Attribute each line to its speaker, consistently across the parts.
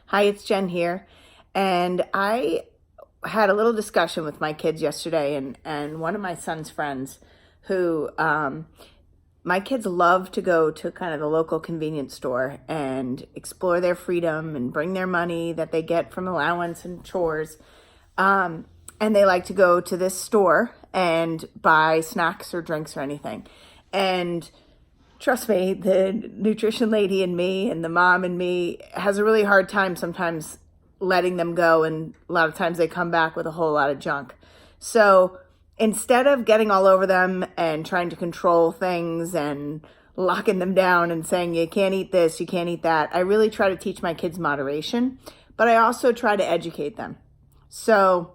Speaker 1: Hi, it's Jen here. And I had a little discussion with my kids yesterday and one of my son's friends who, my kids love to go to kind of the local convenience store and explore their freedom and bring their money that they get from allowance and chores. And they like to go to this store and buy snacks or drinks or anything. And trust me, the nutrition lady in me and the mom in me has a really hard time sometimes letting them go. And a lot of times they come back with a whole lot of junk. So instead of getting all over them and trying to control things and locking them down and saying, you can't eat this, you can't eat that, I really try to teach my kids moderation, but I also try to educate them. So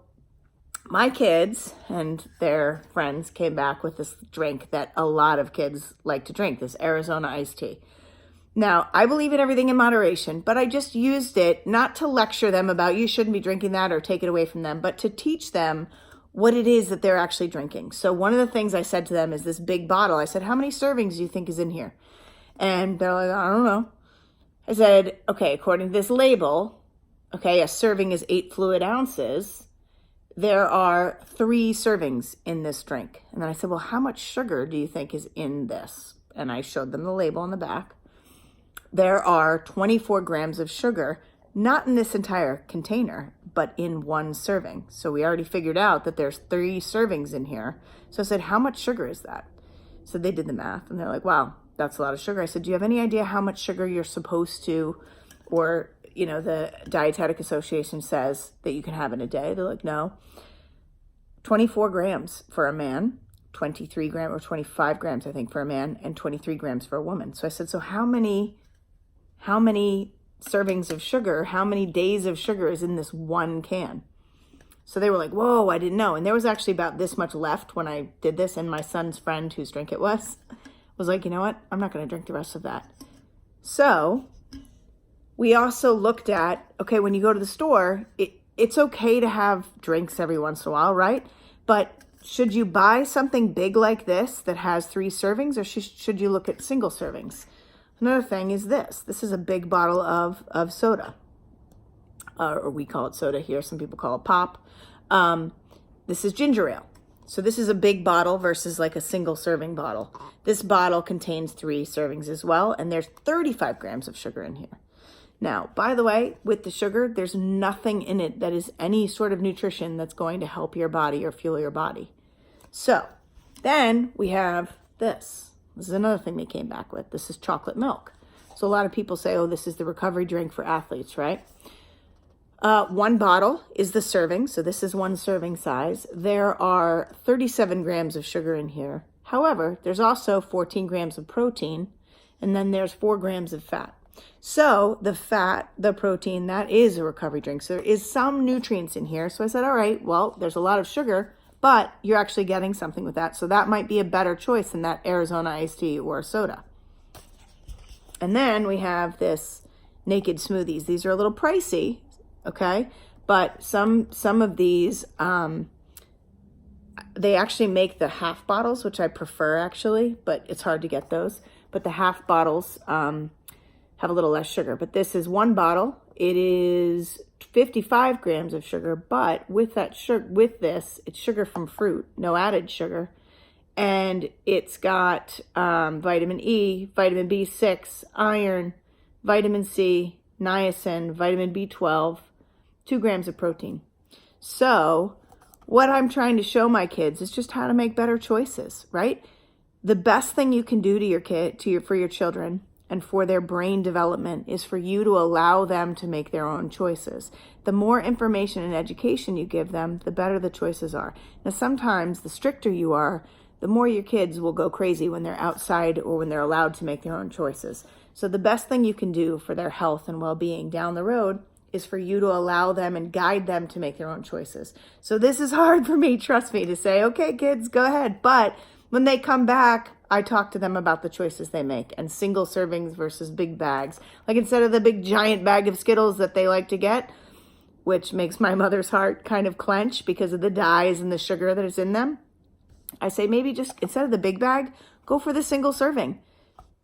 Speaker 1: my kids and their friends came back with this drink that a lot of kids like to drink, this Arizona iced tea. Now, I believe in everything in moderation, but I just used it not to lecture them about you shouldn't be drinking that or take it away from them, but to teach them what it is that they're actually drinking. So one of the things I said to them is this big bottle. I said, how many servings do you think is in here? And they're like, I don't know. I said, okay, according to this label, okay, a serving is 8 fluid ounces. There are 3 servings in this drink. And then I said, well, how much sugar do you think is in this? And I showed them the label on the back. There are 24 grams of sugar, not in this entire container, but in 1 serving. So we already figured out that there's 3 servings in here. So I said, how much sugar is that? So they did the math and they're like, wow, that's a lot of sugar. I said, do you have any idea how much sugar you're supposed to, or the Dietetic Association says that you can have in a day? They're like, no. 24 grams for a man, 23 grams or 25 grams, I think, for a man, and 23 grams for a woman. So I said, so how many servings of sugar, how many days of sugar is in this 1 can? So they were like, whoa, I didn't know. And there was actually about this much left when I did this. And my son's friend, whose drink it was like, you know what? I'm not going to drink the rest of that. So we also looked at, okay, when you go to the store, it's okay to have drinks every once in a while, right? But should you buy something big like this that has 3 servings, or should you look at single servings? Another thing is this. This is a big bottle of soda, or we call it soda here. Some people call it pop. This is ginger ale. So this is a big bottle versus like a single serving bottle. This bottle contains 3 servings as well, and there's 35 grams of sugar in here. Now, by the way, with the sugar, there's nothing in it that is any sort of nutrition that's going to help your body or fuel your body. So then we have this. This is another thing they came back with. This is chocolate milk. So a lot of people say, oh, this is the recovery drink for athletes, right? 1 bottle is the serving. So this is 1 serving size. There are 37 grams of sugar in here. However, there's also 14 grams of protein, and then there's 4 grams of fat. So the fat, the protein, that is a recovery drink. So there is some nutrients in here. So I said, all right, well, there's a lot of sugar, but you're actually getting something with that. So that might be a better choice than that Arizona iced tea or soda. And then we have this naked smoothies. These are a little pricey, okay? But some of these, they actually make the half bottles, which I prefer actually, but it's hard to get those. But the half bottles have a little less sugar. But this is 1 bottle. It is 55 grams of sugar, but with that sugar, with this, it's sugar from fruit, no added sugar. And it's got vitamin E, vitamin B6, iron, vitamin C, niacin, vitamin B12, 2 grams of protein. So what I'm trying to show my kids is just how to make better choices, right? The best thing you can do to your kid, for your children, and for their brain development is for you to allow them to make their own choices. The more information and education you give them, the better the choices are. Now, sometimes the stricter you are, the more your kids will go crazy when they're outside or when they're allowed to make their own choices. So the best thing you can do for their health and well-being down the road is for you to allow them and guide them to make their own choices. So this is hard for me, trust me, to say, okay, kids, go ahead. But when they come back, I talk to them about the choices they make and single servings versus big bags. Like instead of the big giant bag of Skittles that they like to get, which makes my mother's heart kind of clench because of the dyes and the sugar that is in them, I say maybe just instead of the big bag, go for the single serving.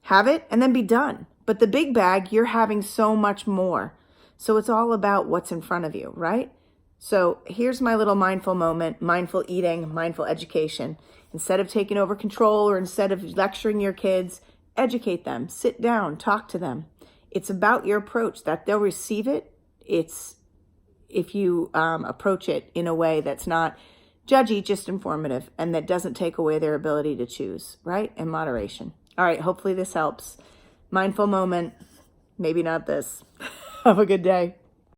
Speaker 1: Have it and then be done. But the big bag, you're having so much more. So it's all about what's in front of you, right? So here's my little mindful moment, mindful eating, mindful education. Instead of taking over control or instead of lecturing your kids, educate them, sit down, talk to them. It's about your approach that they'll receive it. It's if you approach it in a way that's not judgy, just informative, and that doesn't take away their ability to choose, right? In moderation. All right, hopefully this helps. Mindful moment, maybe not this. Have a good day.